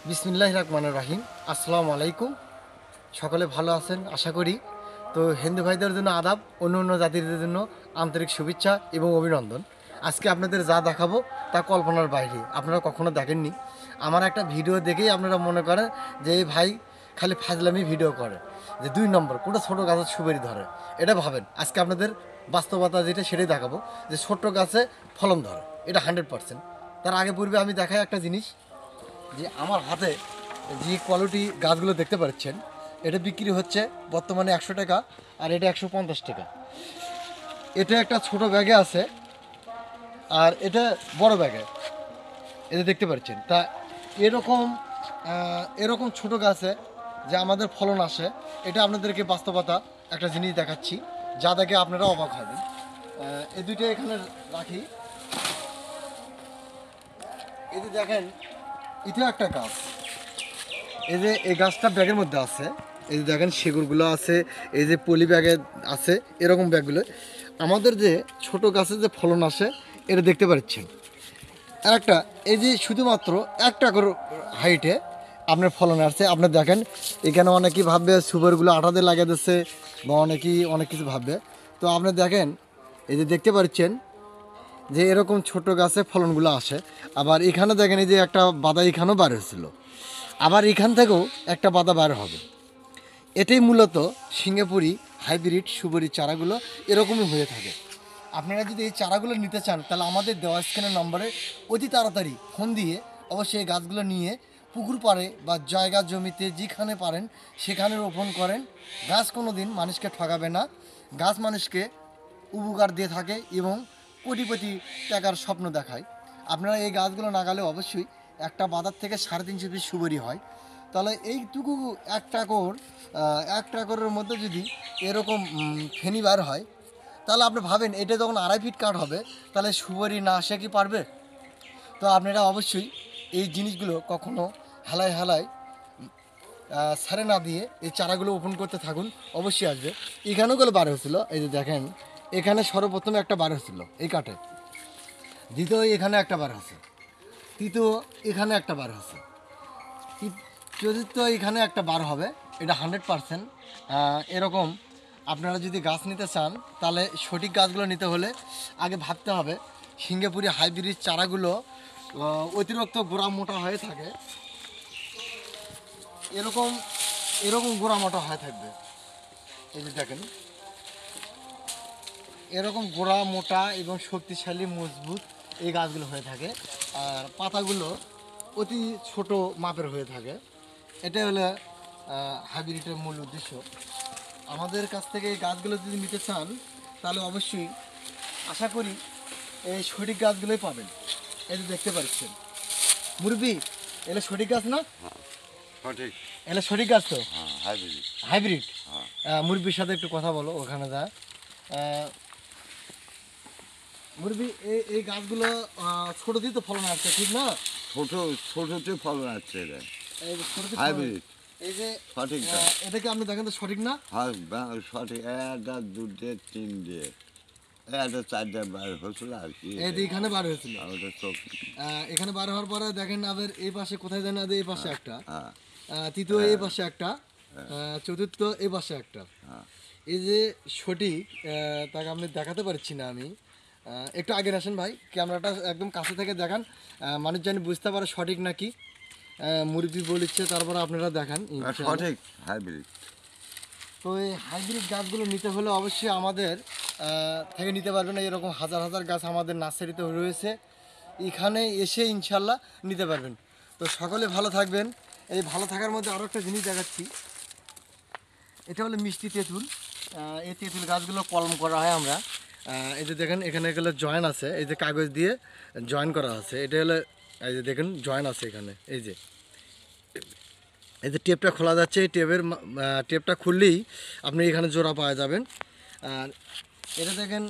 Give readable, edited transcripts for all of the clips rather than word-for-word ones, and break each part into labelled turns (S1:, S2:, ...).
S1: বিসমিল্লাহির রহমানির রহিম। আসসালামু আলাইকুম। সকলে ভালো আছেন আশা করি। তো হিন্দু ভাইদের জন্য আদাব, অন্য জাতিদের জন্য আন্তরিক শুভেচ্ছা এবং অভিনন্দন। আজকে আপনাদের যা দেখাবো তা কল্পনার বাইরে, আপনারা কখনো দেখেননি। আমার একটা ভিডিও দেখেই আপনারা মনে করেন যে এই ভাই খালি ফাজলামি ভিডিও করে, যে 2 নম্বর কোটা ছোটো গাছের সুপারি ধরে। এটা ভাবেন, আজকে আপনাদের বাস্তবতা যেটা সেটাই দেখাবো, যে ছোট্ট গাছে ফলন ধরে, এটা 100%। তার আগে পূর্বে আমি দেখাই একটা জিনিস, যে আমার হাতে যে কোয়ালিটি গাছগুলো দেখতে পাচ্ছেন, এটা বিক্রি হচ্ছে বর্তমানে 100 টাকা, আর এটা 150 টাকা। এটা একটা ছোট ব্যাগে আছে, আর এটা বড় ব্যাগে, এটা দেখতে পাচ্ছেন। তা এরকম এরকম ছোট গাছে যে আমাদের ফলন আসে, এটা আপনাদেরকে বাস্তবতা একটা জিনিস দেখাচ্ছি, যা দেখে আপনারা অবাক হবেন। এই দুইটা এখানে রাখি। এই যে দেখেন, এটা একটা গাছ, এই যে এই গাছটা ব্যাগের মধ্যে আছে। এই যে দেখেন সেগুরগুলো আছে, এই যে পলি ব্যাগে আছে, এরকম ব্যাগগুলো আমাদের যে ছোট গাছে যে ফলন আসে এটা দেখতে পাচ্ছেন। আর একটা এই যে শুধুমাত্র 1 টাকার হাইটে আপনার ফলন আসছে। আপনার দেখেন এখানে অনেকেই ভাববে সুপারগুলো আঠাতে লাগিয়ে দিচ্ছে, বা অনেকেই অনেক কিছু ভাববে। তো আপনি দেখেন, এই যে দেখতে পাচ্ছেন যে এরকম ছোট গাছে ফলনগুলো আসে। আবার এখানে দেখেন এই যে একটা বাদা এখানেও বার হয়েছিল, আবার এখান থেকেও একটা বাদা বার হবে। এটাই মূলত সিঙ্গাপুরি হাইব্রিড সুপারি চারাগুলো এরকমই হয়ে থাকে। আপনারা যদি এই চারাগুলো নিতে চান, তাহলে আমাদের দেওয়া স্ক্রিনের নম্বরে অতি তাড়াতাড়ি ফোন দিয়ে অবশ্যই এই গাছগুলো নিয়ে পুকুর পাড়ে বা জায়গা জমিতে যেখানে পারেন সেখানে রোপণ করেন। গাছ কোনো দিন মানুষকে ঠকাবে না, গাছ মানুষকে উপকার দিয়ে থাকে এবং কোটিপতি টাকার স্বপ্ন দেখায়। আপনারা এই গাছগুলো লাগালে অবশ্যই একটা বাজার থেকে 350 পিস সুপারি হয়। তাহলে এইটুকু 1 টাকার মধ্যে যদি এরকম ফেনি বার হয়, তাহলে আপনি ভাবেন এটা যখন 2.5 ফিট কাঠ হবে, তাহলে সুপারি না আসে কি পারবে? তো আপনারা অবশ্যই এই জিনিসগুলো কখনো হেলায় হেলায় সারে না দিয়ে এই চারাগুলো ওপেন করতে থাকুন, অবশ্যই আসবে। এখানেও গেলে বার হয়েছিল, এই যে দেখেন এখানে সর্বপ্রথমে একটা বার হয়েছিল এই কাঠে, দ্বিতীয় এখানে একটা বার হয়েছে, তৃতীয় এখানে একটা বার হয়েছে, চতুর্থ এখানে একটা বার হবে। এটা 100%। এরকম আপনারা যদি গাছ নিতে চান, তাহলে সঠিক গাছগুলো নিতে হলে আগে ভাবতে হবে সিঙ্গাপুরি হাইব্রিড চারাগুলো অতিরিক্ত গোড়া মোটা হয়ে থাকে, এরকম এরকম গোড়া মোটা হয়ে থাকবে। এই যে দেখেন এরকম গোড়া মোটা এবং শক্তিশালী মজবুত এই গাছগুলো হয়ে থাকে, আর পাতাগুলো অতি ছোট মাপের হয়ে থাকে। এটাই হলো হাইব্রিডের মূল উদ্দেশ্য। আমাদের কাছ থেকে এই গাছগুলো যদি নিতে চান, তাহলে অবশ্যই আশা করি এই সঠিক গাছগুলোই পাবেন। এই যে দেখতে পাচ্ছেন মুরব্বি, এগুলো সঠিক গাছ না?
S2: সঠিক।
S1: এগুলো সঠিক গাছ তো?
S2: হ্যাঁ, হাইব্রিড।
S1: হাইব্রিড।
S2: হ্যাঁ।
S1: মুরব্বির সাথে একটু কথা বলো ওখানে যা। মুরব্বি, এই গাছগুলো ছোট দিয়ে তো ফলন আসছে, ঠিক না?
S2: ছোট ছোটতে ফলন আসছে এটা।
S1: এই যে ছোট
S2: হাইব্রিড
S1: এই যে
S2: সঠিক গাছ।
S1: এটাকে আপনি দেখেন তো সঠিক না?
S2: হ্যাঁ, সঠিক। একটা দুটে তিনটে একটা চারটে বার হচ্ছিল আর কি।
S1: এই যে এখানে বার হয়েছিল,
S2: আর ওটা চোখ।
S1: এখানে বার হওয়ার পরে দেখেন আবার এই পাশে কোথায় জানেন, এই পাশে একটা,
S2: হ্যাঁ,
S1: তৃতীয় এই পাশে একটা, চতুর্থ এই পাশে একটা।
S2: হ্যাঁ।
S1: এই যে সঠিক, তাকে আপনি দেখাতে পারছি না আমি। একটু আগে আসেন ভাই, ক্যামেরাটা একদম কাছে থেকে দেখান, মানুষ জানি বুঝতে পারে সঠিক নাকি। মুরগি বলিচ্ছে, তারপরে আপনারা দেখান
S2: সঠিক হাইব্রিড।
S1: তো এই হাইব্রিড গাছগুলো নিতে হলে অবশ্যই আমাদের থেকে নিতে পারবেন। এরকম হাজার হাজার গাছ আমাদের নার্সারিতে রয়েছে, এখানে এসে ইনশাল্লাহ নিতে পারবেন। তো সকলে ভালো থাকবেন। এই ভালো থাকার মধ্যে আরও একটা জিনিস দেখাচ্ছি, এটা হলো মিষ্টি তেঁতুল। এই তেঁতুল গাছগুলো কলম করা হয় আমরা। এই যে দেখেন এখানে এগুলো জয়েন আছে, এই যে কাগজ দিয়ে জয়েন করা আছে। এটা হলো এই যে দেখেন জয়েন আছে এখানে, এই যে টেপটা খোলা যাচ্ছে। এই টেপটা খুললেই আপনি এখানে জোড়া পাওয়া যাবেন। আর এটা দেখেন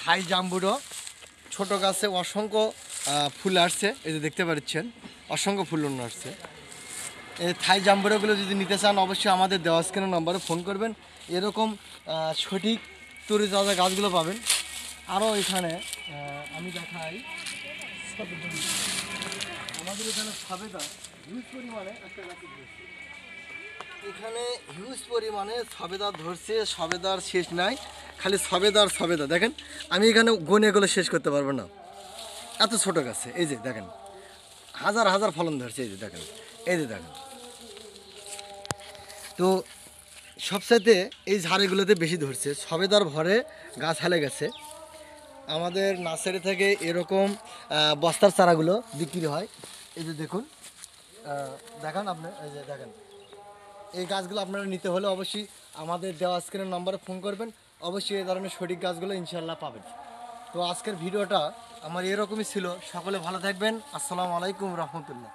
S1: থাই জাম্বুরো, ছোট গাছে অসংখ্য ফুল আসছে, এই যে দেখতে পাচ্ছেন অসংখ্য ফুল আসছে। এই থাই জাম্বুরোগুলো যদি নিতে চান, অবশ্যই আমাদের দেওয়া স্ক্রিনের নম্বরে ফোন করবেন। এরকম সঠিক তরিতাজা গাছগুলো পাবেন। আরও এখানে আমি দেখাই, আমাদের আমাদের এখানে সবেদা হিউজ পরিমাণে একটা গাছে ধরছে। এখানে হিউজ পরিমাণে সবেদা ধরছে, সবেদার শেষ নাই, খালি সবেদার সবেদা। দেখেন আমি এখানে গনে এগুলো শেষ করতে পারবো না, এত ছোট গাছে। এই যে দেখেন হাজার হাজার ফলন ধরছে, এই যে দেখেন, এই যে দেখেন। তো সবচাইতে এই ঝাড়েগুলোতে বেশি ধরছে, সবেদার ভরে গাছ হেলে গেছে। আমাদের নার্সারি থেকে এরকম বস্তার চারাগুলো বিক্রি হয়। এই যে দেখুন, দেখান আপনি, এই যে দেখেন, এই গাছগুলো আপনারা নিতে হলে অবশ্যই আমাদের দেওয়া স্ক্রিনের নম্বরে ফোন করবেন, অবশ্যই এই ধরনের সঠিক গাছগুলো ইনশাল্লাহ পাবেন। তো আজকের ভিডিওটা আমার এরকমই ছিল। সকলে ভালো থাকবেন। আসসালামু আলাইকুম রহমতুল্লাহ।